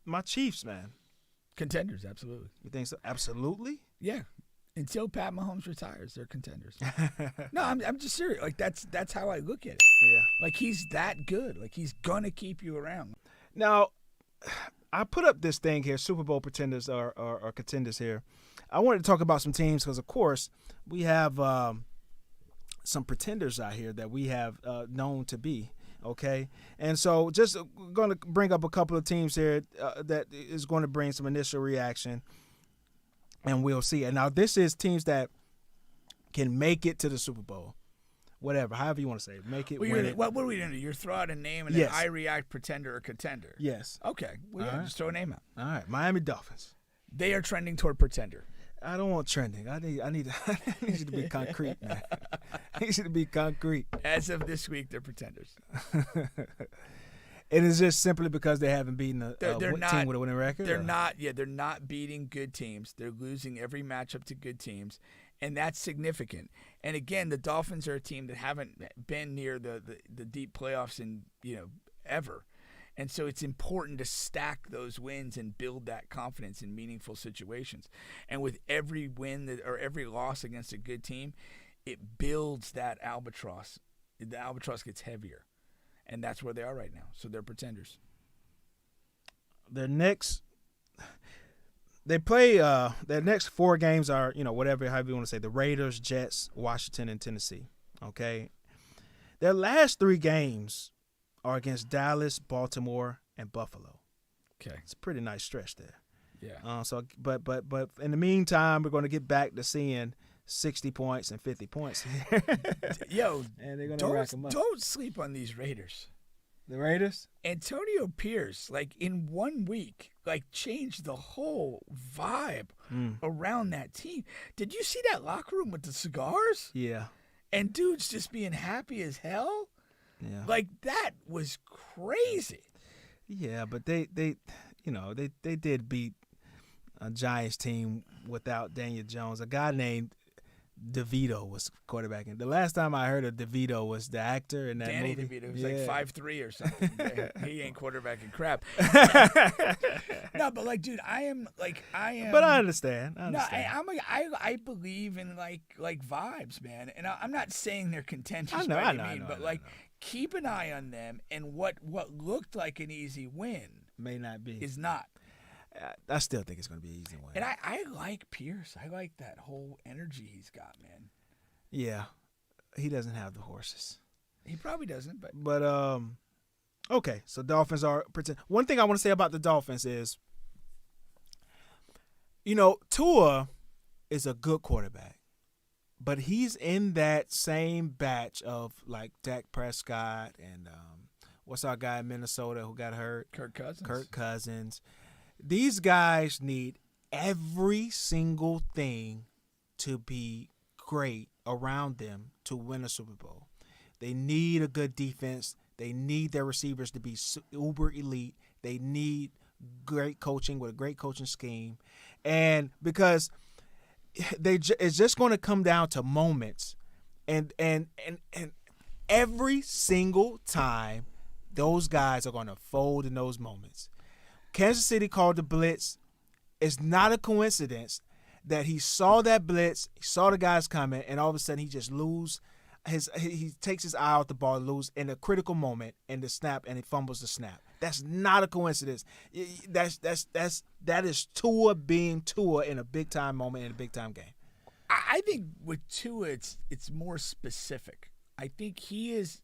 my Chiefs, man. Contenders, absolutely. You think so? Absolutely? Yeah. Until Pat Mahomes retires, they're contenders. No, I'm just serious. Like that's how I look at it. Yeah. Like he's that good. Like he's gonna keep you around. Now, I put up this thing here, Super Bowl pretenders or contenders here. I wanted to talk about some teams because, of course, we have some pretenders out here that we have known to be, okay? And so just going to bring up a couple of teams here that is going to bring some initial reaction, and we'll see. And now this is teams that can make it to the Super Bowl. Whatever, however you want to say it. Make it, win it. What are we going to do? You're throw out a name and Yes. then I react pretender or contender. Yes. Okay. Well, yeah, right. just throw a name out. All right, Miami Dolphins. They are trending toward pretender. I don't want trending. I need you to be concrete, man. I need you to be concrete. As of this week, they're pretenders. It is just simply because they haven't beaten a They're not, team with a winning record? They're not. Yeah, they're not beating good teams. They're losing every matchup to good teams, and that's significant. And again, the Dolphins are a team that haven't been near the deep playoffs in ever. And so it's important to stack those wins and build that confidence in meaningful situations. And with every win or every loss against a good team, it builds that albatross. The albatross gets heavier. And that's where they are right now. So they're pretenders. Their next four games are, however you want to say, the Raiders, Jets, Washington, and Tennessee. Okay? Their last three games are against Dallas, Baltimore, and Buffalo. Okay. It's a pretty nice stretch there. Yeah. But in the meantime, we're going to get back to seeing 60 points and 50 points. Yo, and they're going to rack them up. Don't sleep on these Raiders. The Raiders? Antonio Pierce, in 1 week, changed the whole vibe around that team. Did you see that locker room with the cigars? Yeah. And dudes just being happy as hell? Yeah. That was crazy. Yeah, but they did beat a Giants team without Daniel Jones. A guy named DeVito was quarterbacking. The last time I heard of DeVito was the actor in that Danny movie. DeVito was 5'3" or something. He ain't quarterbacking crap. No, but dude, I am. But I understand. No, I believe in vibes, man. And I'm not saying they're contentious by any means, but keep an eye on them. And what looked like an easy win may not be. Is not. I still think it's going to be an easy win. And I like Pierce. I like that whole energy he's got, man. Yeah. He doesn't have the horses. He probably doesn't, but okay. So Dolphins are pretend. One thing I want to say about the Dolphins is, Tua is a good quarterback, but he's in that same batch of Dak Prescott and what's our guy in Minnesota who got hurt? Kirk Cousins. These guys need every single thing to be great around them to win a Super Bowl. They need a good defense. They need their receivers to be uber elite. They need great coaching with a great coaching scheme. And because it's just going to come down to moments. And every single time, those guys are going to fold in those moments. Kansas City called the blitz. It's not a coincidence that he saw that blitz, he saw the guys coming, and all of a sudden he just he takes his eye off the ball, lose in a critical moment in the snap, and he fumbles the snap. That's not a coincidence. That is Tua being Tua in a big time moment in a big time game. I think with Tua, it's more specific. I think he is.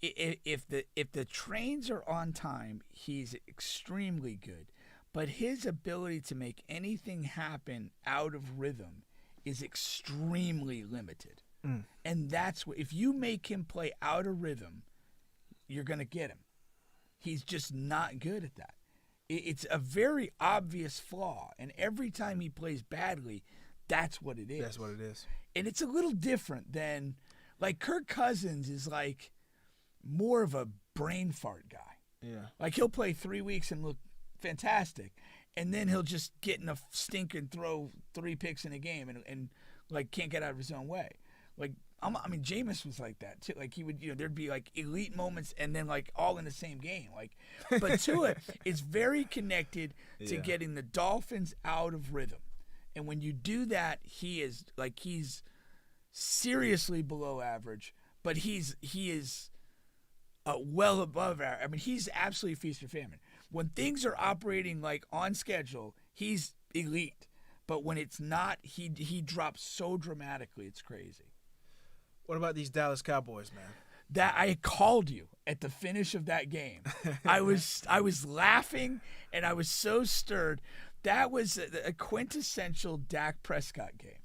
If the trains are on time, he's extremely good. But his ability to make anything happen out of rhythm is extremely limited. And that's what, if you make him play out of rhythm, you're going to get him. He's just not good at that. It's a very obvious flaw. And every time he plays badly, that's what it is. That's what it is. And it's a little different than, Kirk Cousins is more of a brain fart guy. Yeah. He'll play 3 weeks and look fantastic, and then he'll just get in a stink and throw 3 picks in a game and can't get out of his own way. I mean, Jameis was like that too. Like he would, there'd be like elite moments and then like all in the same game. Like, but Tua is very connected to getting the Dolphins out of rhythm, and when you do that, he's seriously below average, but he is well above average. I mean, he's absolutely feast or famine. When things are operating like on schedule, he's elite. But when it's not, he drops so dramatically, it's crazy. What about these Dallas Cowboys, man? That I called you at the finish of that game. I was laughing and I was so stirred. That was a quintessential Dak Prescott game.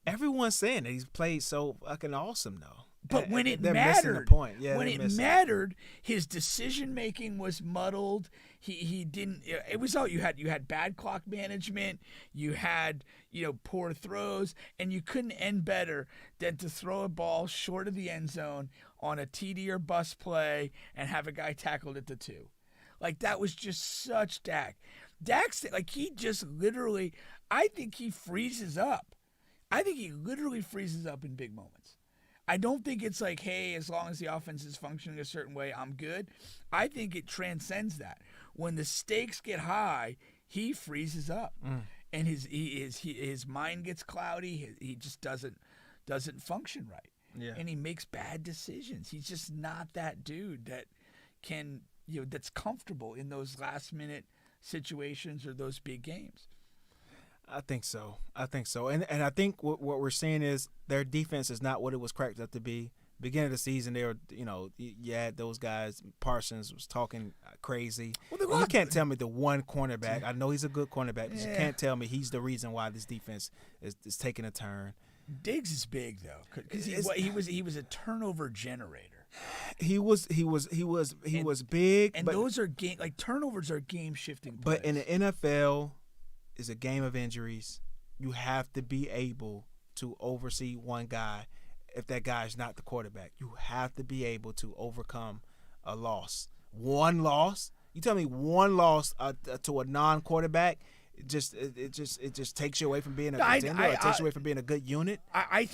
Everyone's saying that he's played so fucking awesome, though. But when it they're mattered, missing the point. Yeah, when it mattered, his decision making was muddled. He didn't. It was all you had bad clock management. You had poor throws, and you couldn't end better than to throw a ball short of the end zone on a TD or bust play and have a guy tackled at the 2. Like that was just such Dak. Dak's like he just literally. I think he freezes up. I think he literally freezes up in big moments. I don't think it's like, hey, as long as the offense is functioning a certain way, I'm good. I think it transcends that. When the stakes get high, he freezes up, and his mind gets cloudy. He just doesn't function right, and he makes bad decisions. He's just not that dude that can that's comfortable in those last minute situations or those big games. I think so. And I think what we're seeing is their defense is not what it was cracked up to be. Beginning of the season, they were, you had those guys. Parsons was talking crazy. Well, you can't tell me the one cornerback. I know he's a good cornerback, but you can't tell me he's the reason why this defense is taking a turn. Diggs is big though, because he was a turnover generator. He was big, and but those are turnovers are game shifting. But in the NFL, it's a game of injuries. You have to be able to oversee one guy. If that guy is not the quarterback, you have to be able to overcome a loss. One loss. You tell me one loss to a non-quarterback, it just takes you away from being a contender. It takes you away from being a good unit. I